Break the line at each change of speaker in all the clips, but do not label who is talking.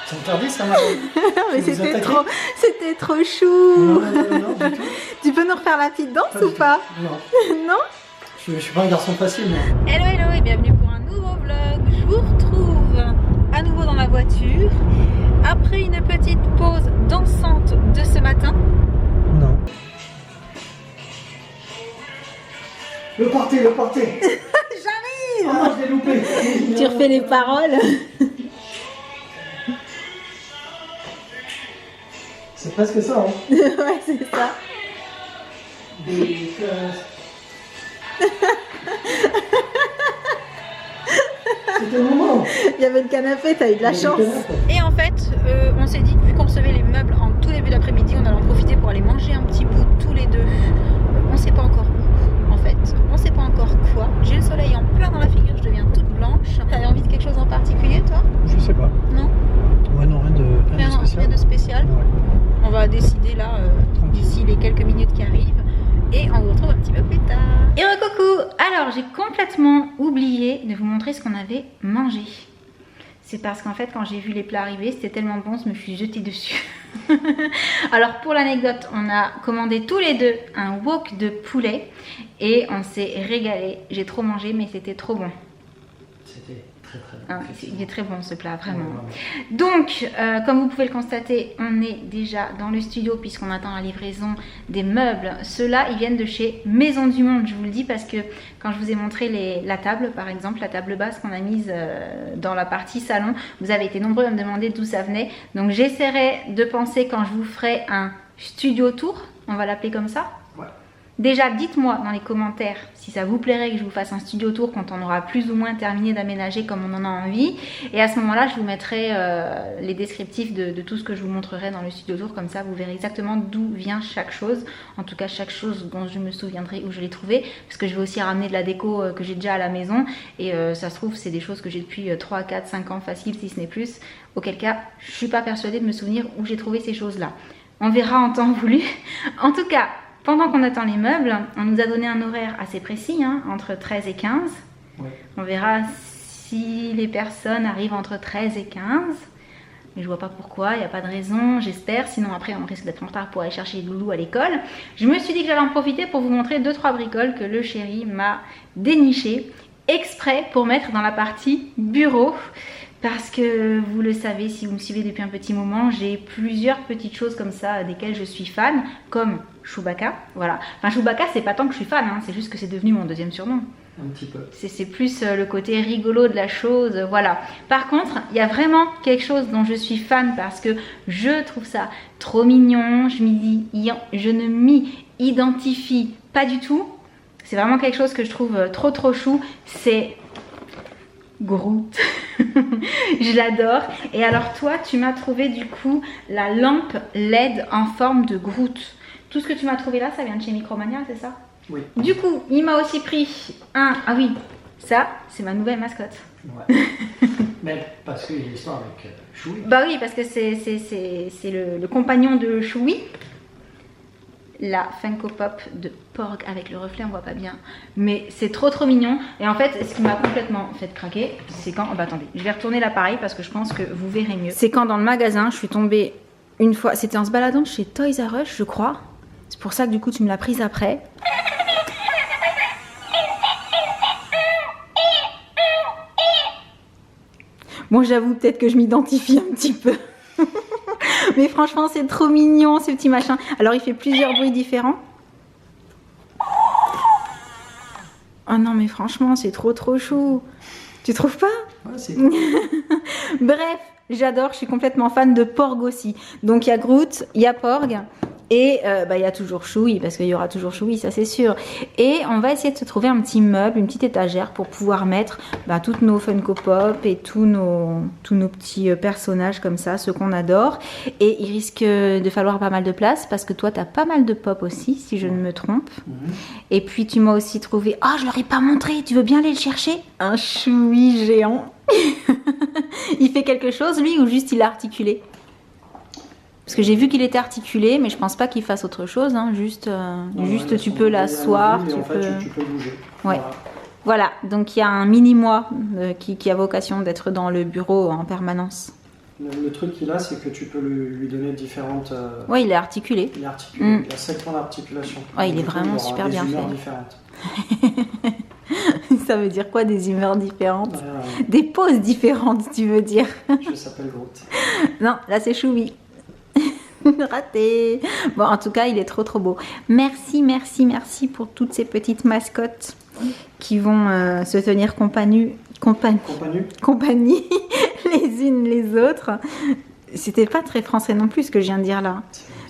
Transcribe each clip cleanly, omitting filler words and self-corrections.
C'est interdit ça, moi.
Mais c'était trop chou.
Non, du tout.
Tu peux nous refaire la petite danse
Pas
ou
du
pas?
Non.
Non?
Je suis pas un garçon facile, moi.
Hello hello et bienvenue pour un nouveau vlog. Je vous retrouve à nouveau dans ma voiture après une petite pause dansante de ce matin.
Non. Le porter.
J'arrive.
Oh non, je l'ai loupé.
Tu refais les paroles.
C'est presque ça, hein.
Ouais, c'est ça.
C'était le moment.
Il y avait le canapé, t'as eu de la
Il y avait
chance.
le canapé.
Et en fait, on s'est dit que vu qu'on recevait les meubles en tout début d'après-midi, on allait en profiter pour aller manger un petit bout tous les deux. On sait pas encore où, en fait. On sait pas encore quoi. J'ai le soleil en plein dans la figure, je deviens toute blanche. T'avais envie de quelque chose en particulier, toi?
Je sais pas.
Non?
Ouais, non, rien de spécial.
Rien de spécial.
Ouais.
On va décider là, d'ici les quelques minutes qui arrivent. Et on vous retrouve un petit peu plus tard. Et coucou. Alors j'ai complètement oublié de vous montrer ce qu'on avait mangé. C'est parce qu'en fait quand j'ai vu les plats arriver, c'était tellement bon, je me suis jetée dessus. Alors pour l'anecdote, on a commandé tous les deux un wok de poulet et on s'est régalé. J'ai trop mangé mais c'était trop bon.
C'était très bon.
Hein, il est très bon ce plat, vraiment.
Ouais.
Donc, comme vous pouvez le constater, on est déjà dans le studio puisqu'on attend la livraison des meubles. Ceux-là, ils viennent de chez Maison du Monde, je vous le dis, parce que quand je vous ai montré la table, par exemple, la table basse qu'on a mise dans la partie salon, vous avez été nombreux à me demander d'où ça venait. Donc, j'essaierai de penser quand je vous ferai un studio tour, on va l'appeler comme ça. Déjà, dites-moi dans les commentaires si ça vous plairait que je vous fasse un studio tour quand on aura plus ou moins terminé d'aménager comme on en a envie. Et à ce moment-là, je vous mettrai les descriptifs de tout ce que je vous montrerai dans le studio tour. Comme ça, vous verrez exactement d'où vient chaque chose. En tout cas, chaque chose dont je me souviendrai où je l'ai trouvée. Parce que je vais aussi ramener de la déco que j'ai déjà à la maison. Et ça se trouve, c'est des choses que j'ai depuis 3, 4, 5 ans facile, si ce n'est plus. Auquel cas, je ne suis pas persuadée de me souvenir où j'ai trouvé ces choses-là. On verra en temps voulu. En tout cas... Pendant qu'on attend les meubles, on nous a donné un horaire assez précis, hein, entre 13 et 15.
Ouais.
On verra si les personnes arrivent entre 13 et 15. Mais je vois pas pourquoi, il n'y a pas de raison, j'espère. Sinon après on risque d'être en retard pour aller chercher Loulou à l'école. Je me suis dit que j'allais en profiter pour vous montrer 2-3 bricoles que le chéri m'a dénichées exprès pour mettre dans la partie bureau. Parce que vous le savez, si vous me suivez depuis un petit moment, j'ai plusieurs petites choses comme ça desquelles je suis fan, comme Chewbacca. Voilà. Enfin, Chewbacca, c'est pas tant que je suis fan, hein, c'est juste que c'est devenu mon deuxième surnom.
Un petit peu.
C'est plus le côté rigolo de la chose, voilà. Par contre, il y a vraiment quelque chose dont je suis fan parce que je trouve ça trop mignon. Je ne m'y identifie pas du tout. C'est vraiment quelque chose que je trouve trop chou. C'est Groot. Je l'adore. Et alors toi, tu m'as trouvé du coup la lampe LED en forme de Groot. Tout ce que tu m'as trouvé là, ça vient de chez Micromania, c'est ça?
Oui.
Du coup, il m'a aussi pris un... Ah oui, ça, c'est ma nouvelle mascotte.
Ouais. Mais parce qu'il y a l'histoire avec Choui.
Bah oui, parce que c'est le compagnon de Choui. La Funko Pop de Porg avec le reflet, on voit pas bien, mais c'est trop mignon. Et en fait, ce qui m'a complètement fait craquer, c'est quand... Oh bah attendez, je vais retourner l'appareil parce que je pense que vous verrez mieux. C'est quand dans le magasin, je suis tombée une fois, c'était en se baladant chez Toys R Us, je crois. C'est pour ça que du coup, tu me l'as prise après. Bon, j'avoue peut-être que je m'identifie un petit peu. Mais franchement, c'est trop mignon ce petit machin. Alors, il fait plusieurs bruits différents. Oh non, mais franchement, c'est trop chou. Tu trouves pas?
Ouais, c'est cool.
Bref, j'adore. Je suis complètement fan de Porg aussi. Donc, il y a Groot, il y a Porg. Et il y a toujours Choui, parce qu'il y aura toujours Choui, ça c'est sûr. Et on va essayer de se trouver un petit meuble, une petite étagère pour pouvoir mettre toutes nos Funko Pop et tous nos petits personnages comme ça, ceux qu'on adore. Et il risque de falloir pas mal de place, parce que toi tu as pas mal de pop aussi, si je ne me trompe. Et puis tu m'as aussi trouvé... Ah, je leur ai pas montré, tu veux bien aller le chercher? Un Choui géant. Il fait quelque chose lui, ou juste il a articulé? Parce que j'ai vu qu'il était articulé, mais je pense pas qu'il fasse autre chose. Hein. Juste tu peux l'asseoir.
Tu peux bouger.
Ouais.
Voilà.
Voilà, donc il y a un mini-moi qui a vocation d'être dans le bureau en permanence.
Le truc qu'il a, c'est que tu peux lui donner différentes...
Oui, il est articulé.
Il est articulé. Il a 7 points d'articulation.
Ouais, il est vraiment super bien fait.
Des humeurs différentes.
Ça veut dire quoi, des humeurs différentes? Des poses différentes, tu veux dire?
Je s'appelle Groot.
Non, là c'est Choubi. Raté. Bon, en tout cas, il est trop trop beau. Merci, merci, merci pour toutes ces petites mascottes qui vont se tenir compagnie les unes les autres. C'était pas très français non plus ce que je viens de dire là.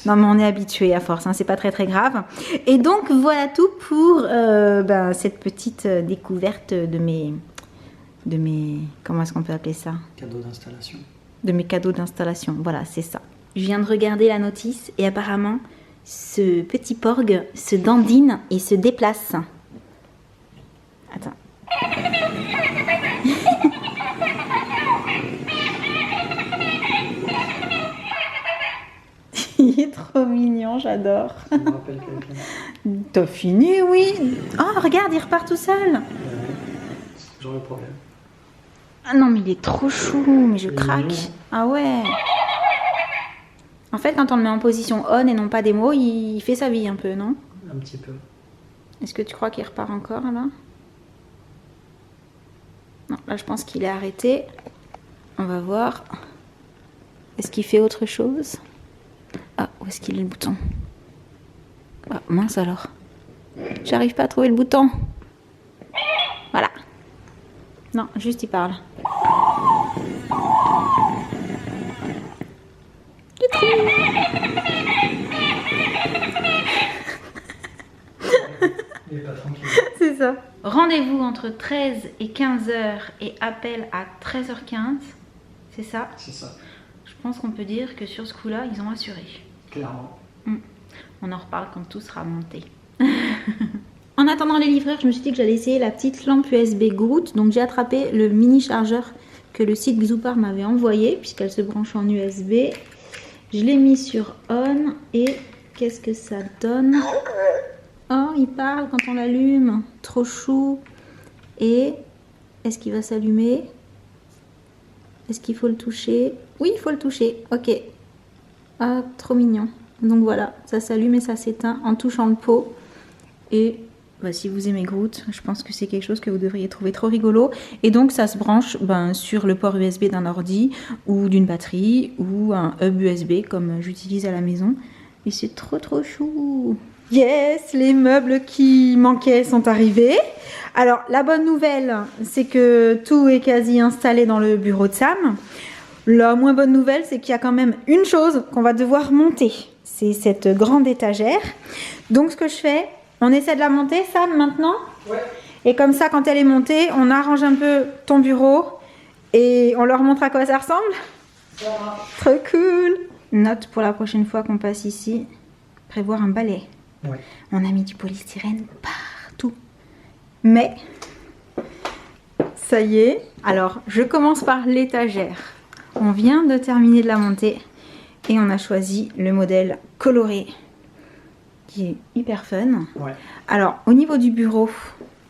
Non, mais on est habitué à force, hein, c'est pas très très grave. Et donc voilà tout pour cette petite découverte de mes comment est-ce qu'on peut appeler ça?
Cadeaux d'installation. De
mes cadeaux d'installation, voilà, c'est ça. Je viens de regarder la notice et apparemment ce petit porg se dandine et se déplace. Attends. Il est trop mignon, j'adore.
Ça me rappelle quelqu'un.
T'as fini, oui. Oh, regarde, il repart tout seul.
J'aurais le problème.
Ah non, mais il est trop chou, mais je craque. Ah ouais. En fait, quand on le met en position on et non pas des mots, il fait sa vie un peu, non?
Un petit peu.
Est-ce que tu crois qu'il repart encore, là? Non, là, je pense qu'il est arrêté. On va voir. Est-ce qu'il fait autre chose? Ah, où est-ce qu'il est le bouton? Ah, mince alors. J'arrive pas à trouver le bouton. Voilà. Non, juste il parle.
Il est pas tranquille.
C'est ça. Rendez-vous entre 13 et 15h et appel à 13h15. C'est ça?
C'est ça.
Je pense qu'on peut dire que sur ce coup-là, ils ont assuré.
Clairement.
On en reparle quand tout sera monté. En attendant les livreurs, je me suis dit que j'allais essayer la petite lampe USB Groot. Donc j'ai attrapé le mini chargeur que le site Xoupar m'avait envoyé, puisqu'elle se branche en USB. Je l'ai mis sur on et qu'est-ce que ça donne? Oh, il parle quand on l'allume. Trop chou. Et est-ce qu'il va s'allumer? Est-ce qu'il faut le toucher? Oui, il faut le toucher. Ok. Ah, trop mignon. Donc voilà, ça s'allume et ça s'éteint en touchant le pot. Et si vous aimez Groot, je pense que c'est quelque chose que vous devriez trouver trop rigolo. Et donc ça se branche sur le port USB d'un ordi ou d'une batterie ou un hub USB comme j'utilise à la maison. Et c'est trop trop chou. Yes, les meubles qui manquaient sont arrivés. Alors la bonne nouvelle, c'est que tout est quasi installé dans le bureau de Sam. La moins bonne nouvelle, c'est qu'il y a quand même une chose qu'on va devoir monter. C'est cette grande étagère. Donc ce que je fais, on essaie de la monter, Sam, maintenant.
Ouais.
Et comme ça, quand elle est montée, on arrange un peu ton bureau et on leur montre à quoi ça ressemble.
Ça va.
Trop cool. Note pour la prochaine fois qu'on passe ici, prévoir un balai.
Ouais.
On a mis du polystyrène partout. Mais, ça y est. Alors, je commence par l'étagère. On vient de terminer de la monter et on a choisi le modèle coloré qui est hyper fun.
Ouais.
Alors, au niveau du bureau,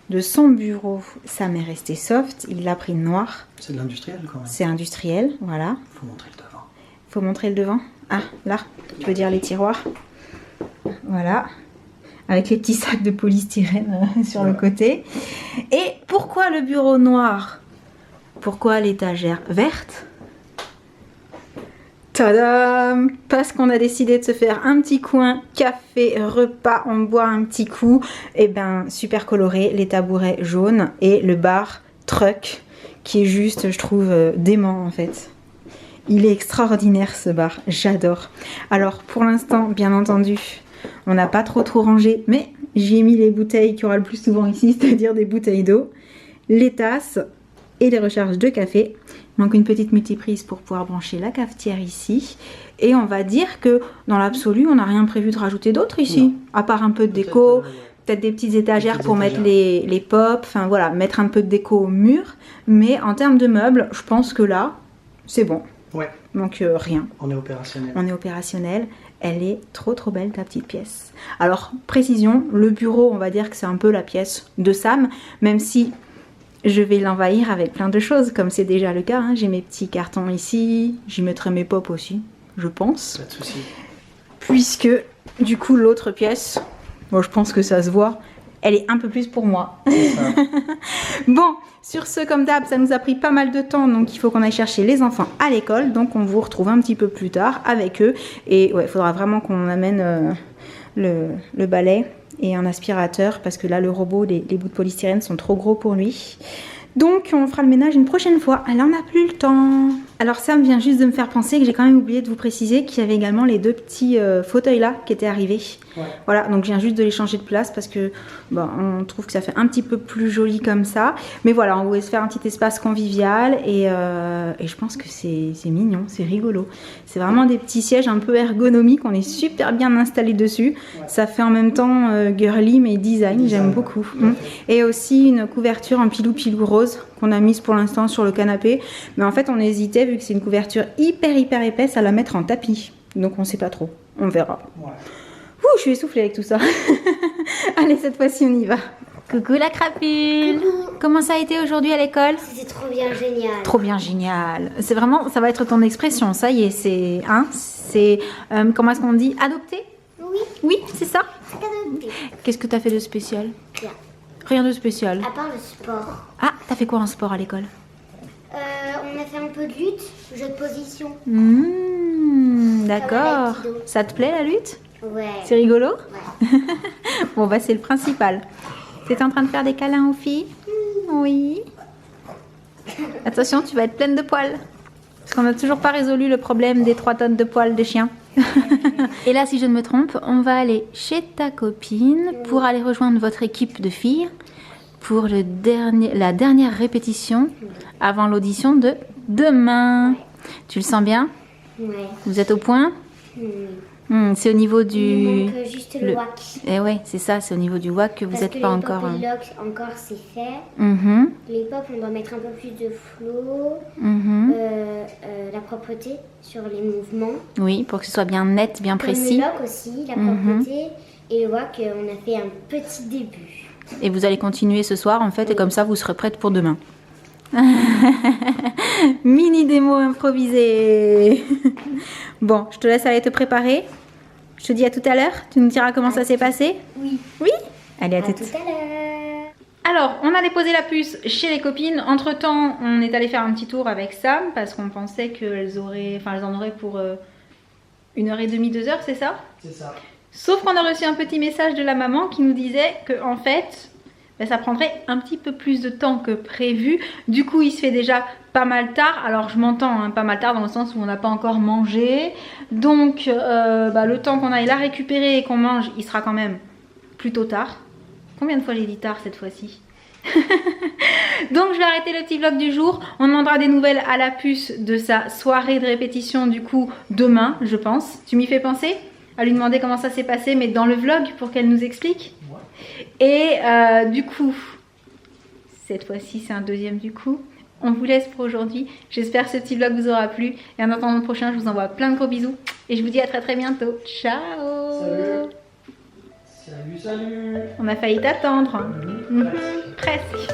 de son bureau, ça m'est resté soft. Il l'a pris noir.
C'est de l'industriel quand même.
C'est industriel, voilà.
Faut montrer le devant.
Faut montrer le devant. Ah, là, tu veux dire les tiroirs. Voilà. Avec les petits sacs de polystyrène sur le côté. Et pourquoi le bureau noir? Pourquoi l'étagère verte? Tadam! Parce qu'on a décidé de se faire un petit coin café, repas, on boit un petit coup. Et super coloré, les tabourets jaunes et le bar truck qui est juste, je trouve, dément en fait. Il est extraordinaire ce bar, j'adore. Alors pour l'instant, bien entendu, on n'a pas trop rangé, mais j'y ai mis les bouteilles qu'il y aura le plus souvent ici, c'est-à-dire des bouteilles d'eau, les tasses et les recharges de café. Il manque une petite multiprise pour pouvoir brancher la cafetière ici. Et on va dire que dans l'absolu, on n'a rien prévu de rajouter d'autre ici, non. À part un peu de déco, peut-être des petites étagères pour mettre les pop, enfin voilà, mettre un peu de déco au mur. Mais en termes de meubles, je pense que là, c'est bon.
Ouais.
Donc rien.
On est opérationnel.
On est opérationnel. Elle est trop belle ta petite pièce. Alors précision, le bureau on va dire que c'est un peu la pièce de Sam, même si je vais l'envahir avec plein de choses comme c'est déjà le cas. Hein. J'ai mes petits cartons ici, j'y mettrai mes pop aussi, je pense.
Pas de soucis.
Puisque du coup l'autre pièce, bon je pense que ça se voit, elle est un peu plus pour moi. Bon, sur ce, comme d'hab, ça nous a pris pas mal de temps, donc il faut qu'on aille chercher les enfants à l'école. Donc on vous retrouve un petit peu plus tard avec eux. Et ouais, il faudra vraiment qu'on amène le balai et un aspirateur, parce que là, le robot, les bouts de polystyrène sont trop gros pour lui. Donc on fera le ménage une prochaine fois. Elle en a plus le temps. Alors ça me vient juste de me faire penser que j'ai quand même oublié de vous préciser qu'il y avait également les deux petits fauteuils là qui étaient arrivés. Ouais. Voilà, donc je viens juste de les changer de place parce que bon, on trouve que ça fait un petit peu plus joli comme ça. Mais voilà, on voulait se faire un petit espace convivial et je pense que c'est mignon, c'est rigolo. C'est vraiment des petits sièges un peu ergonomiques, on est super bien installés dessus. Ouais. Ça fait en même temps girly mais design, j'aime beaucoup. Ouais. Et aussi une couverture en pilou rose qu'on a mise pour l'instant sur le canapé, mais en fait on hésitait vu que c'est une couverture hyper épaisse à la mettre en tapis, donc on sait pas trop, on verra. Ouais. Ouh, je suis essoufflée avec tout ça. Allez, cette fois-ci on y va. Coucou la crapule. Coucou. Comment ça a été aujourd'hui à l'école?
C'était trop bien génial.
Trop bien génial. C'est vraiment, ça va être ton expression, ça y est, c'est comment est-ce qu'on dit, adopté?
Oui.
Oui, c'est ça.
C'est adopté.
Qu'est-ce que tu as fait de spécial?
Rien.
Rien de spécial.
À part le sport.
Ah, t'as fait quoi en sport à l'école?
On a fait un peu de lutte, jeu de position.
D'accord. Ça te plaît la lutte?
Ouais.
C'est rigolo?
Ouais.
Bon bah c'est le principal. T'es en train de faire des câlins aux filles? Oui. Attention, tu vas être pleine de poils. Parce qu'on n'a toujours pas résolu le problème des 3 tonnes de poils de chien. Et là, si je ne me trompe, on va aller chez ta copine pour aller rejoindre votre équipe de filles pour la dernière répétition avant l'audition de demain. Ouais. Tu le sens bien?
Ouais.
Vous êtes au point? C'est au niveau du...
Il manque juste le WAC.
Eh ouais, c'est ça, c'est au niveau du WAC que vous n'êtes pas encore...
Parce que les pop et encore c'est fait. Les pop, on doit mettre un peu plus de flow, la propreté sur les mouvements.
Oui, pour que ce soit bien net, bien précis.
Le lock aussi, la propreté. Et le WAC, on a fait un petit début.
Et vous allez continuer ce soir en fait, et comme ça vous serez prête pour demain. Mini démo improvisée. Bon, je te laisse aller te préparer. Je te dis à tout à l'heure. Tu nous diras comment ça s'est passé?
Oui.
Oui? Allez, à tout
à l'heure.
Alors, on a déposé la puce chez les copines. Entre temps, on est allé faire un petit tour avec Sam parce qu'on pensait qu'elles en auraient pour 1h30, 2 heures, c'est ça?
C'est ça. Sauf
qu'on a reçu un petit message de la maman qui nous disait que en fait, ça prendrait un petit peu plus de temps que prévu. Du coup, il se fait déjà pas mal tard. Alors, je m'entends, hein, pas mal tard dans le sens où on n'a pas encore mangé. Donc, le temps qu'on aille la récupérer et qu'on mange, il sera quand même plutôt tard. Combien de fois j'ai dit tard cette fois-ci? Donc, je vais arrêter le petit vlog du jour. On demandera des nouvelles à la puce de sa soirée de répétition, du coup, demain, je pense. Tu m'y fais penser? À lui demander comment ça s'est passé, mais dans le vlog pour qu'elle nous explique. Ouais. Et du coup, cette fois-ci c'est un deuxième du coup. On vous laisse pour aujourd'hui. J'espère que ce petit vlog vous aura plu. Et en attendant le prochain, je vous envoie plein de gros bisous. Et je vous dis à très bientôt. Ciao.
Salut. Salut.
On a failli t'attendre. Presque.